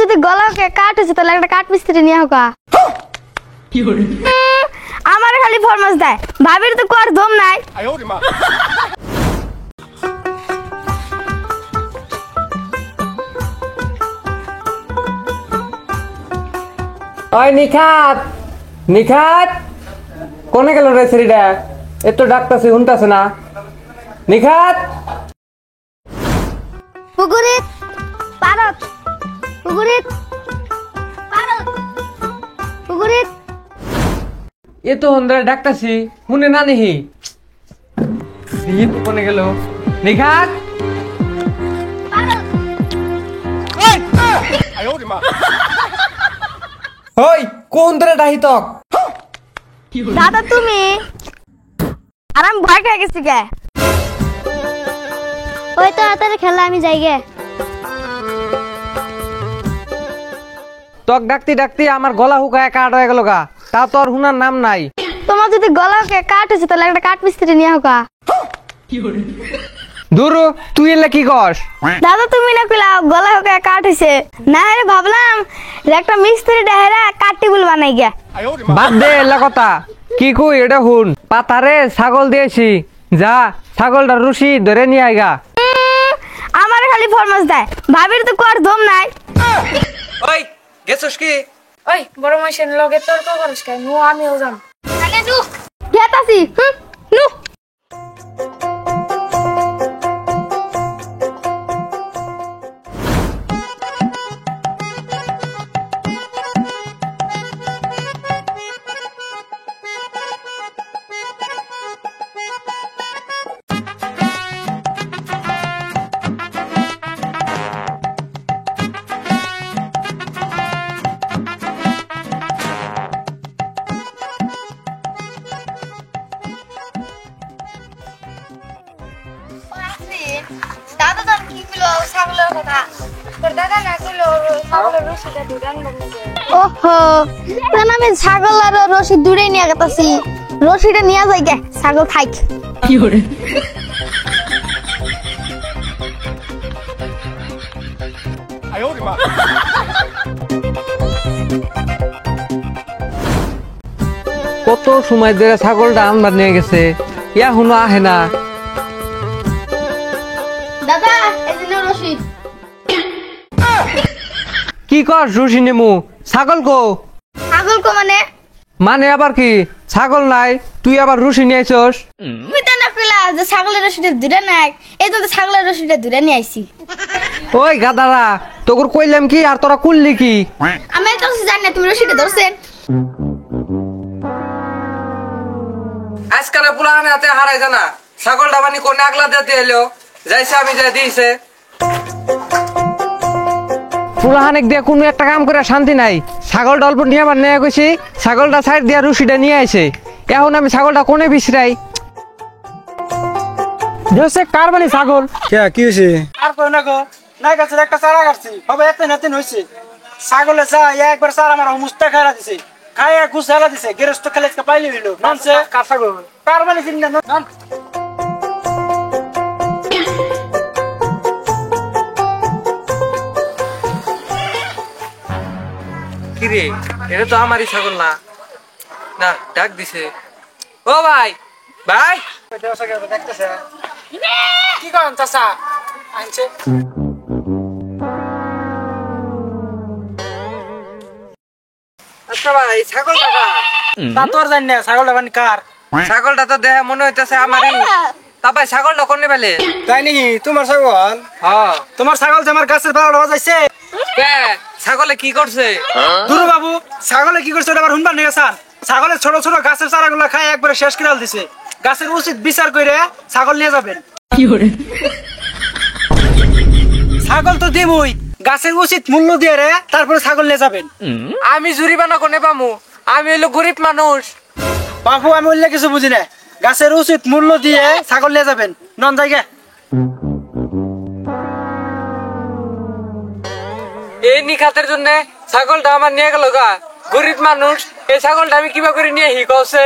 যদি গলাকে কাট হয়েছে তাহলে একটা কাঠ মিস্ত্রি নিয়ে হোক। আমার খালি ফরমাস দেয়, ভাবির তো কর দম নাই। ওই নিখাত নিখাত কোনে গেল রে ছেড়িটা? এত ডাকতাছি শুনতাছে না। নিখাত পুকুরিত পারত পুকুরিত পারত পুকুরিত এ তো হন্দ্রে ডাকতাছি শুনে না নিহি। কোনে গেল নিখাত? ওই কোন ধরে ডাহি তক? দাদা তুমি আর আমি ভয় খেয়ে গেছি গে। ওই তাড়াতাড়ি খেলা আমি যাই গে। তক ডাকতি ডাকতি আমার গলা হুকায় কাট হয়ে গেল গা, তা তোর হুনার নাম নাই। তোমার যদি গলাকে কাট হয়েছে তাহলে একটা কাঠ মিস্ত্রি নিয়ে হোক। দূরু তুই এলে কি কস? দাদা তুমি না কইলা গলা হোক কাট হয়েছে, না রে ভাবলাম একটা মিস্ত্রি ডেহেরা কাঠ টেবিল বানাই গে। বাদ দে এলা কথা, কি কই এটা হুন। পাতারে ছাগল দিয়েছি, যা ছাগলটা রুশি ধরে নিয়ে আইগা। আমার খালি ফরমাস দেয়, ভাবির তো কর দম নাই। ওই গেছস কি? ওই বড় মাসের লগে তর্ক করিস কেন? আমিও যাম। আরে নু গেতাছি নু। দাদা তো কি বলো ছাগলের কথা? তোর দাদা না কইলো ছাগলের রশিটা দুরান বন্ধে। ওহো তাহলে আমি ছাগল আর রশি দূরে নিয়ে গেতাছি, রশিটা নিয়ে যাই গে, ছাগল খাইক। কত সময় ধরে ছাগলটা আনবার নিয়ে গেছে, ইয়া হুনো আহে না। দাদা এই যে নাও রশি। কি কর রুশি নেমু? ছাগল কো? ছাগল কো মানে? মানে আবার কি ছাগল নাই, তুই আবার রুশি নিয়ে আইছস? তুমি তো না কইলা যে ছাগলের রশিটা দূরে নাই, এই তো ছাগলের রশিটা দূরে নিয়ে আইছি। ওই গাদারা তোর কইলাম কি আর তোরা কুললি কি? আমি তো জানি না তুমি রশিটা ধরছেন। আজকাল পুরানে হাতে হারাই জানা, ছাগলটা বানি কোনে আগলা দিতে এলো, যাইছে আমি যা দিয়েছে। পুরাহানেক দিয়ে কোনো একটা কাম করে শান্তি নাই। ছাগলটা অল্প নিয়ে আবার নিয়ে গেছি, ছাগলটা সাইড দিয়া রুশিটা নিয়ে আইছে। এখন আমি ছাগলটা কোনে বিছরাই? জোসে কারবানি ছাগল কি হয়েছে? আর কই না গো, নাই গাছের একটা চারা কাটছি, হবে এত নাতিন হয়েছে। ছাগলে চা একবার চারা আমার মুস্তা খাইলা দিছে, খাইয়া গুছাইলা দিছে, গেরস্ত খেলে পাইলি হইল নামছে কার ছাগল কারবানি চিন্তা নাম। কিরে এটা তো আমারই ছাগল না। না ডাক দিছে। ও ভাই ভাই দেখতেছে কি করেন চাষা আনছে? আচ্ছা ভাই ছাগলটা কার? তা তোর জানি না ছাগলটা বানি কার? ছাগলটা তো দেখে মনে হইতেছে আমারই। তা ভাই ছাগলটা কোনে পেলে? তাই নাকি তোমার ছাগল? হ্যাঁ তোমার ছাগল যে আমার গাছের পাড়া বাজাইছে। কে ছাগলে কি করছে? দুরু বাবু ছাগলে কি করছে আবার হুনবার নিয়ে গেছান। ছাগলের ছোট ছোট গাছের চারাগুলো খাই একবারে শেষ করে দিছে। গাছের উচিত বিচার করে ছাগল নিয়ে যাবেন। ছাগল তো দিবই, গাছের উচিত মূল্য দিয়ে রে তারপরে ছাগল নিয়ে যাবেন। আমি জুরিমানা কোনে পামু? আমি হইলো গরিব মানুষ। বাবু আমি বললে কিছু বুঝি না, গাছের উচিত মূল্য দিয়ে ছাগল নিয়ে যাবেন। নন জায়গা এই নিখাতের জন্য ছাগলটা আমার নিয়ে গেল গা। গরিব মানুষ এই ছাগলটা আমি কিবা করে নিয়ে হি কওছে।